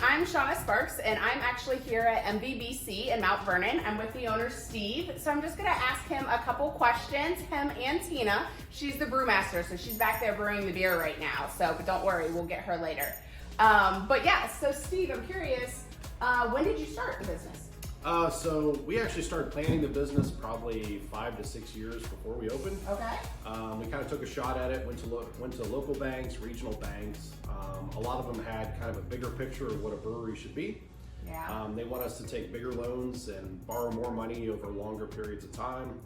I'm Shauna Sparks, and I'm actually here at MVBC in Mount Vernon. I'm with the owner, Steve. So I'm just gonna ask him a couple questions, him and Tina. She's the brewmaster, so she's back there brewing the beer right now. So, but don't worry, we'll get her later. But yeah, so Steve, I'm curious, when did you start the business? So we actually started planning the business probably 5 to 6 years before we opened. Okay. We kind of took a shot at it, went to local banks, regional banks. A lot of them had kind of a bigger picture of what a brewery should be. Yeah. They want us to take bigger loans and borrow more money over longer periods of time,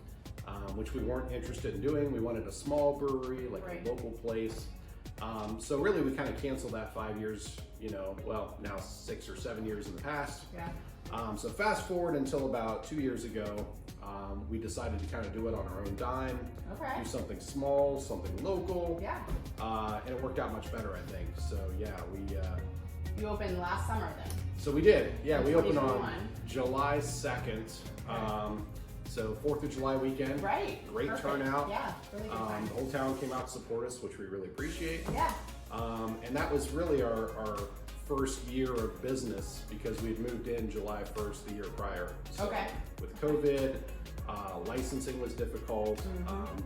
which we weren't interested in doing. We wanted a small brewery, like a local place. So really we kind of canceled that 5 years, well, now 6 or 7 years in the past. Yeah. So fast forward until about 2 years ago, we decided to kind of do it on our own dime, do something small, something local, and it worked out much better, I think. So yeah, You opened last summer then? So we did, yeah, we opened on July 2nd, so 4th of July weekend. Right. Great Perfect. turnout. Yeah, really good time. The whole town came out to support us, which we really appreciate. Yeah. And that was really our first year of business because we'd moved in July 1st the year prior. So with COVID, licensing was difficult,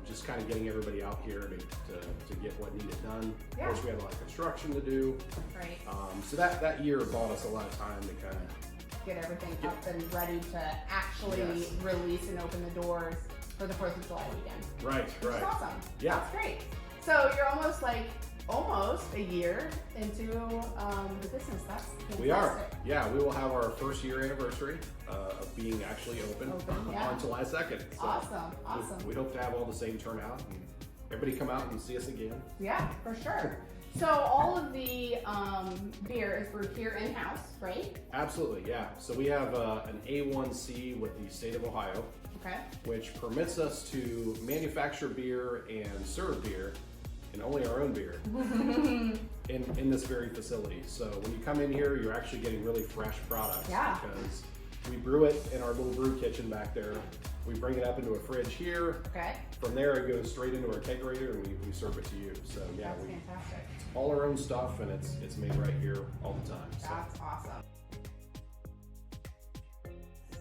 just kind of getting everybody out here to get what needed done. Of course, we had a lot of construction to do. Right. So that year bought us a lot of time to kind of get everything up and ready to actually release and open the doors for the 4th of July weekend. Right. Which is awesome. Yeah. That's great. So you're almost a year into the business. That's fantastic. We are. Yeah, we will have our first year anniversary of being actually open on July 2nd. So awesome. We hope to have all the same turnout and everybody come out and see us again. Yeah, for sure. So all of the beer is brewed here in-house, right? Absolutely, yeah. So we have an A1C with the state of Ohio, which permits us to manufacture beer and serve beer, and only our own beer, in this very facility. So when you come in here, you're actually getting really fresh products because we brew it in our little brew kitchen back there. We bring it up into a fridge here. From there, it goes straight into our kegerator and we serve it to you. So yeah, That's fantastic. All our own stuff, and it's made right here all the time. So. That's awesome.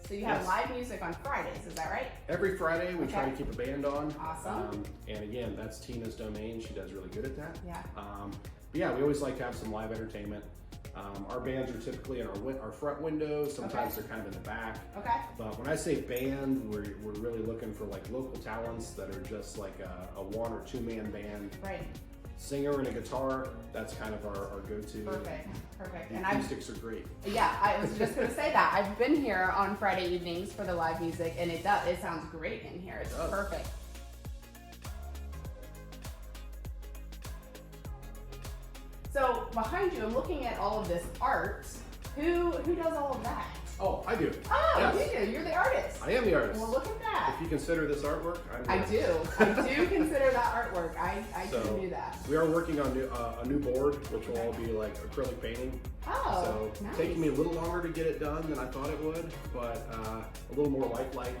So you have live music on Fridays, is that right? Every Friday we try to keep a band on. Awesome. And again, that's Tina's domain. She does really good at that. Yeah. But yeah, we always like to have some live entertainment. Our bands are typically in our front windows. Sometimes they're kind of in the back. But when I say band, we're really looking for like local talents that are just like a 1 or 2 man band. Right. Singer and a guitar, that's kind of our go-to. Perfect. The acoustics are great. Yeah, I was just gonna say that. I've been here on Friday evenings for the live music, and it sounds great in here. It's perfect. So behind you, I'm looking at all of this art. Who does all of that? Oh, I do. Oh, you do. You're the artist. I am the artist. Well, look at that. If you consider this artwork, I do consider that artwork. I can do that. We are working on a new board, which will all be like acrylic painting. Oh, so taking me a little longer to get it done than I thought it would, but a little more lifelike.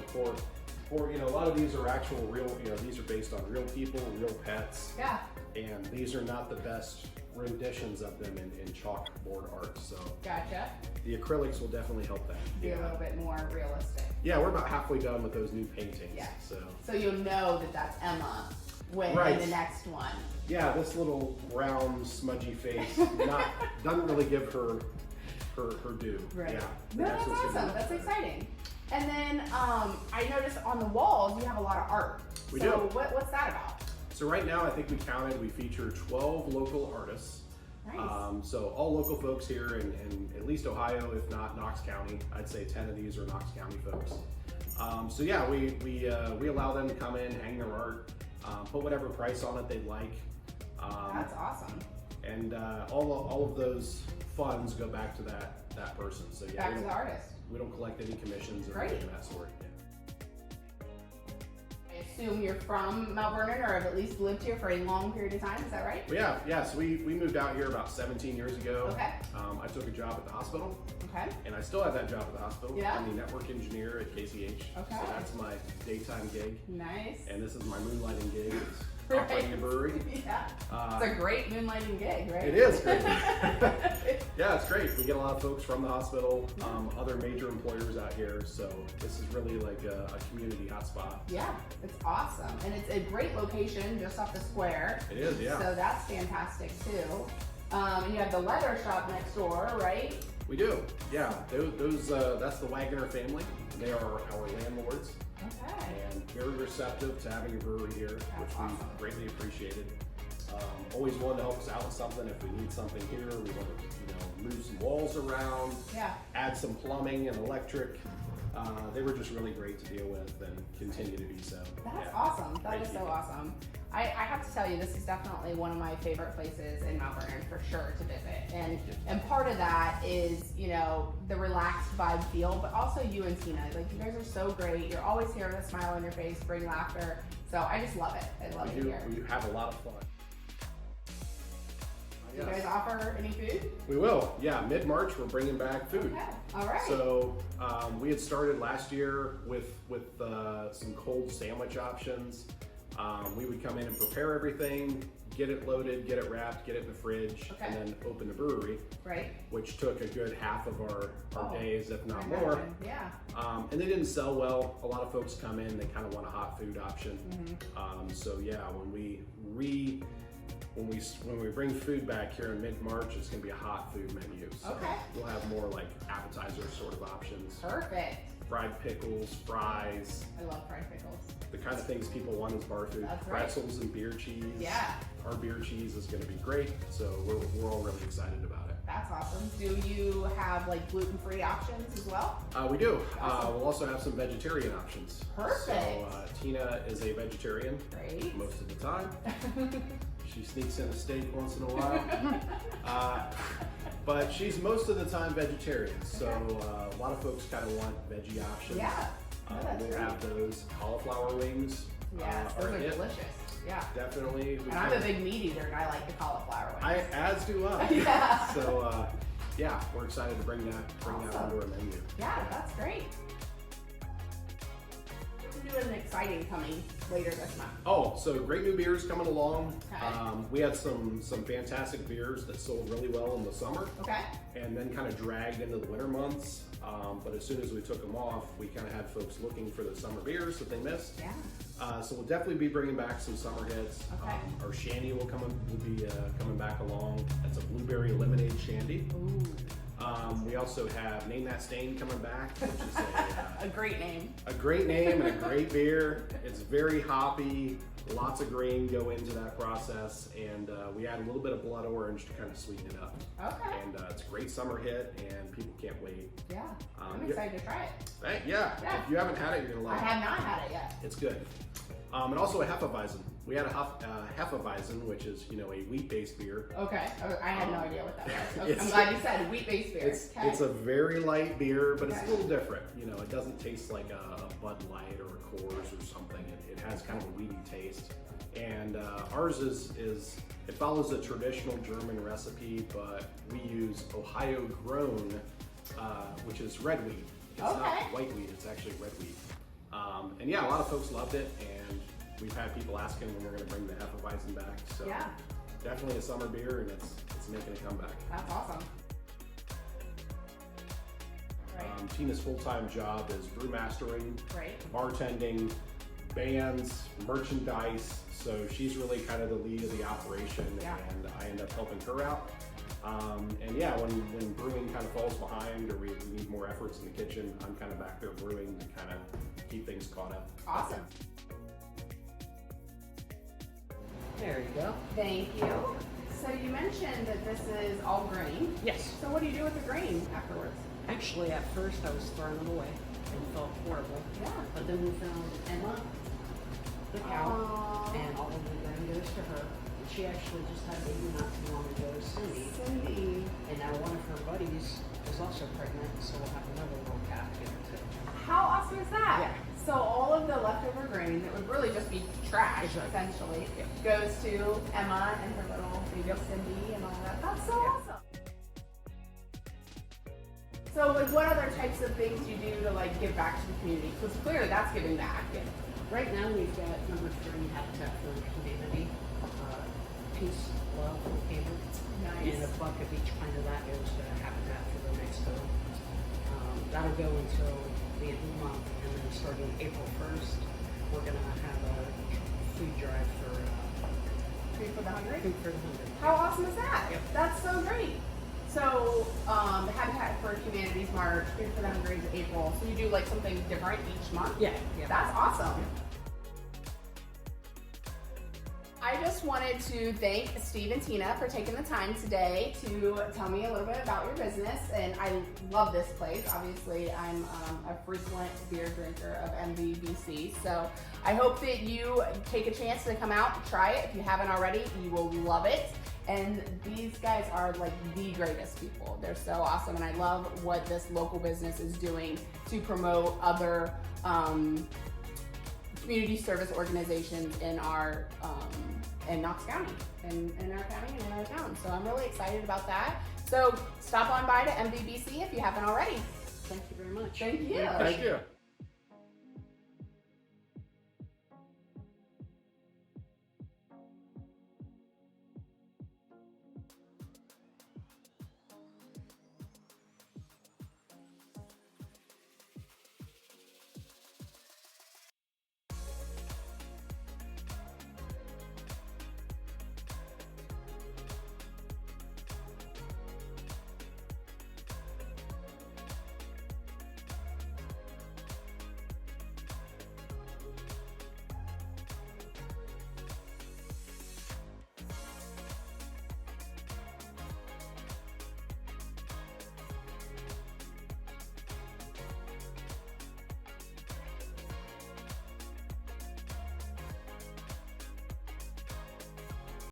For a lot of these are actual real. These are based on real people, real pets. Yeah. And these are not the best renditions of them in chalkboard art. So gotcha. The acrylics will definitely help that. Be a little bit more realistic. Yeah, we're about halfway done with those new paintings. Yeah. So you'll know that that's Emma when in the next one. Yeah, this little round, smudgy face doesn't really give her due. Right. Yeah. No, that's awesome. That's exciting. And then I noticed on the walls you have a lot of art. We do. What's that about? So right now, I think we feature 12 local artists. Nice. So all local folks here in at least Ohio, if not Knox County. I'd say 10 of these are Knox County folks. So yeah, we allow them to come in, hang their art, put whatever price on it they'd like. That's awesome. And all of those funds go back to that person. So yeah, back to the artist. We don't collect any commissions or anything of that sort. I assume you're from Mount Vernon or have at least lived here for a long period of time, is that right? Well, yeah. So we moved out here about 17 years ago. Okay. I took a job at the hospital. Okay. And I still have that job at the hospital. Yeah. I'm the network engineer at KCH. Okay. So that's my daytime gig. Nice. And this is my moonlighting gig. It's operating a brewery. Yeah. It's a great moonlighting gig, right? It is great. Yeah, it's great. We get a lot of folks from the hospital, other major employers out here, so this is really like a community hotspot. Yeah, it's awesome. And it's a great location just off the square. It is, yeah. So that's fantastic too. And you have the leather shop next door, right? We do, yeah. That's the Wagner family. They are our landlords. Okay. And very receptive to having a brewery here, which awesome. we greatly appreciated. Always willing to help us out with something. If we need something here, we want to move some walls around, add some plumbing and electric. They were just really great to deal with and continue to be so. That's awesome. That is so awesome. I have to tell you, this is definitely one of my favorite places in Mount Vernon for sure to visit. And part of that is, the relaxed vibe feel, but also you and Tina. Like, you guys are so great. You're always here with a smile on your face, bring laughter. So I just love it. I love it here. We have a lot of fun. Do you guys offer any food? We will, yeah. Mid-March, we're bringing back food. Okay, all right. So we had started last year with some cold sandwich options. We would come in and prepare everything, get it loaded, get it wrapped, get it in the fridge, and then open the brewery. Right. Which took a good half of our days, if not more. Yeah. And they didn't sell well. A lot of folks come in, they kind of want a hot food option. So yeah, when we bring food back here in mid-March, it's going to be a hot food menu. So we'll have more like appetizer sort of options. Perfect. Fried pickles, fries. I love fried pickles. The kind of things people want is bar food. That's right. Pretzels and beer cheese. Yeah. Our beer cheese is going to be great. So we're all really excited about it. That's awesome. Do you have like gluten-free options as well? We do. Awesome. We'll also have some vegetarian options. Perfect. So Tina is a vegetarian. Great. Most of the time. She sneaks in a steak once in a while. But she's most of the time vegetarian. So a lot of folks kind of want veggie options. Yeah. We'll have those cauliflower wings. Yeah, those are delicious. Yeah. Definitely. And I'm a big meat eater and I like the cauliflower wings. As do I. Yeah. So yeah, we're excited to bring that onto our menu. Yeah, that's great. We're doing exciting coming later this month. Oh, so great new beers coming along. Okay. We had some fantastic beers that sold really well in the summer. Okay. And then kind of dragged into the winter months. But as soon as we took them off, we kind of had folks looking for the summer beers that they missed. Yeah. So we'll definitely be bringing back some summer hits. Okay. Our shandy will be coming back along. That's a blueberry lemonade shandy. Ooh. We also have Name That Stain coming back, which is a great name. A great name and a great beer. It's very hoppy. Lots of grain go into that process, and we add a little bit of blood orange to kind of sweeten it up. Okay. And it's a greit summer hit, and people can't wait. Yeah. I'm excited to try it. Yeah. If you haven't had it, you're gonna like it. I have not had it yet. It's good. And also a Hefeweizen. We had a Hefeweizen, which is a wheat-based beer. Okay, I had no idea what that was. Okay. I'm glad you said wheat-based beer. It's a very light beer, but it's a little different. It doesn't taste like a Bud Light or a Coors or something. It has kind of a weedy taste. And ours it follows a traditional German recipe, but we use Ohio grown, which is red wheat. It's not white wheat, it's actually red wheat. And yeah, a lot of folks loved it, and we've had people asking when we're going to bring the Hefeweizen back. So definitely a summer beer, and it's making a comeback. That's awesome. Tina's full-time job is brewmastering, bartending, bands, merchandise. So she's really kind of the lead of the operation, and I end up helping her out. And yeah, when brewing kind of falls behind or we need more efforts in the kitchen, I'm kind of back there brewing to kind of keep things caught up. Awesome. There you go. Thank you. So you mentioned that this is all grain. Yes. So what do you do with the grain afterwards? Actually, at first I was throwing it away and felt horrible. Yeah. But then we found Emma, the cow, and all of the grain goes to her. She actually just had a baby not too long ago, Cindy. And now one of her buddies is also pregnant, so we'll have another little calf here too. How awesome is that? Yeah. So all of the leftover grain that would really just be trash, essentially, goes to Emma and her little baby Cindy and all that. That's so awesome. So like, what other types of things do you do to like give back to the community? Because clearly that's giving back. Right now we've got number 3 Habitat for Humanity. Peace, love, and candor. Nice. And a buck of each pint of that goes to Habitat for the Mexico. That'll go until the end of the month, and then starting April 1st, we're gonna have a food drive for Food for the Hungry? Food for the Hungry. How awesome is that? Yep. That's so great. So, the Habitat for Humanity's March, Food for the Hungry is April. So you do like something different each month? Yeah. That's awesome. I just wanted to thank Steve and Tina for taking the time today to tell me a little bit about your business, and I love this place. Obviously, I'm a frequent beer drinker of MVBC, so I hope that you take a chance to come out and try it. If you haven't already, you will love it. And these guys are like the greatest people. They're so awesome, and I love what this local business is doing to promote other community service organizations in our in Knox County, in our county and in our town. So I'm really excited about that. So stop on by to MVBC if you haven't already. Thank you very much. Thank you. Thank you.